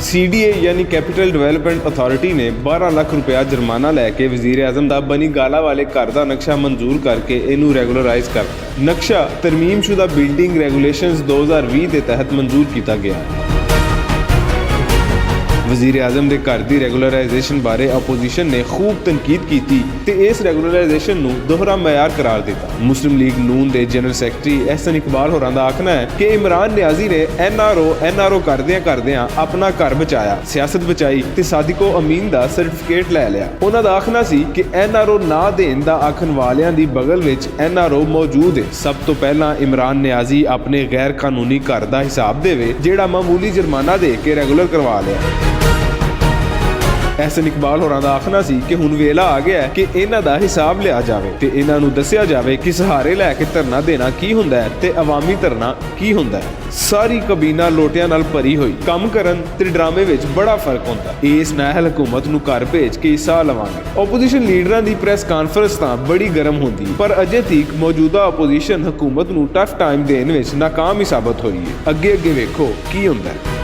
CDA यानी capital development authority ने 12 ਲੱਖ ਰੁਪਇਆ ਜੁਰਮਾਨਾ ਲੈ ਕੇ ਵਜ਼ੀਰ ਆਜ਼ਮ ਦਾ ਬਨੀ ਗਾਲਾ ਵਾਲੇ ਘਰ ਦਾ ਨਕਸ਼ਾ ਮਨਜ਼ੂਰ ਕਰਕੇ ਇਹਨੂੰ ਰੈਗੂਲਰਾਈਜ਼ ਕਰਤਾ। ਨਕਸ਼ਾ ਤਰਮੀਮਸ਼ੁਦਾ ਬਿਲਡਿੰਗ ਰੈਗੂਲੇਸ਼ਨਸ 2020 ਦੇ ਤਹਿਤ ਮਨਜ਼ੂਰ ਕੀਤਾ ਗਿਆ ਹੈ। ਵਜ਼ੀਰ ਆਜ਼ਮ ਦੇ ਘਰ ਦੀ ਰੈਗੂਲਰਾਈਜੇਸ਼ਨ ਬਾਰੇ ਆਪੋਜੀਸ਼ਨ ਨੇ ਖੂਬ ਤਨਕੀਦ ਕੀਤੀ ਤੇ ਇਸ ਰੈਗੂਲਰਾਈਜੇਸ਼ਨ ਨੂੰ ਦੋਹਰਾ ਮਿਆਰ ਕਰਾਰ ਦਿੱਤਾ। ਮੁਸਲਿਮ ਲੀਗ ਨੂਨ ਦੇ ਜਨਰਲ ਸੈਕਟਰੀ ਅਹਿਸਨ ਇਕਬਾਲ ਹੋਰਾਂ ਦਾ ਆਖਣਾ ਹੈ ਕਿ ਇਮਰਾਨ ਨਿਆਜ਼ੀ ਨੇ NRO ਕਰਦਿਆਂ ਆਪਣਾ ਘਰ ਬਚਾਇਆ, ਸਿਆਸਤ ਬਚਾਈ ਤੇ ਸਾਦਿਕੋ ਅਮੀਨ ਦਾ ਸਰਟੀਫਿਕੇਟ ਲੈ ਲਿਆ। ਉਹਨਾਂ ਦਾ ਆਖਣਾ ਸੀ ਕਿ NRO ਨਾ ਦੇਣ ਦਾ ਆਖਣ ਵਾਲਿਆਂ ਦੀ ਬਗਲ ਵਿੱਚ NRO ਮੌਜੂਦ ਹੈ। ਸਭ ਤੋਂ ਪਹਿਲਾਂ ਇਮਰਾਨ ਨਿਆਜ਼ੀ ਆਪਣੇ ਗੈਰ ਕਾਨੂੰਨੀ ਘਰ ਦਾ ਹਿਸਾਬ ਦੇਵੇ ਜਿਹੜਾ ਮਾਮੂਲੀ ਜੁਰਮਾਨਾ ਦੇ ਕੇ ਰੈਗੂਲਰ ਕਰਵਾ ਲਿਆ। ਅਹਿਸਨ ਇਕਬਾਲ ਹੋਰਾਂ ਦਾ ਆਖਣਾ ਸੀ ਕਿ ਹੁਣ ਵੇਲਾ ਆ ਗਿਆ ਹੈ ਕਿ ਇਹਨਾਂ ਦਾ ਹਿਸਾਬ ਲਿਆ ਜਾਵੇ ਤੇ ਇਹਨਾਂ ਨੂੰ ਦੱਸਿਆ ਜਾਵੇ ਕਿ ਸਹਾਰੇ ਲੈ ਕੇ ਧਰਨਾ ਦੇਣਾ ਕੀ ਹੁੰਦਾ ਹੈ ਤੇ ਅਵਾਮੀ ਧਰਨਾ ਕੀ ਹੁੰਦਾ ਹੈ। ਸਾਰੀ ਕਬੀਨਾ ਲੋਟਿਆਂ ਨਾਲ ਭਰੀ ਹੋਈ, ਕੰਮ ਕਰਨ ਤੇ ਡਰਾਮੇ ਵਿੱਚ ਬੜਾ ਫਰਕ ਹੁੰਦਾ। ਇਸ ਨਾਹਲ ਹਕੂਮਤ ਨੂੰ ਘਰ ਭੇਜ ਕੇ ਸਾਹ ਲਵਾਂਗੇ। ਆਪੋਜੀਸ਼ਨ ਲੀਡਰਾਂ ਦੀ ਪ੍ਰੈਸ ਕਾਨਫਰੰਸ ਤਾਂ ਬੜੀ ਗਰਮ ਹੁੰਦੀ, ਪਰ ਅਜੇ ਤੱਕ ਮੌਜੂਦਾ ਆਪੋਜੀਸ਼ਨ ਹਕੂਮਤ ਨੂੰ ਟਫ ਟਾਈਮ ਦੇਣ ਵਿੱਚ ਨਾਕਾਮ ਹੀ ਸਾਬਤ ਹੋਈ ਹੈ। ਅੱਗੇ ਵੇਖੋ ਕੀ ਹੁੰਦਾ ਹੈ।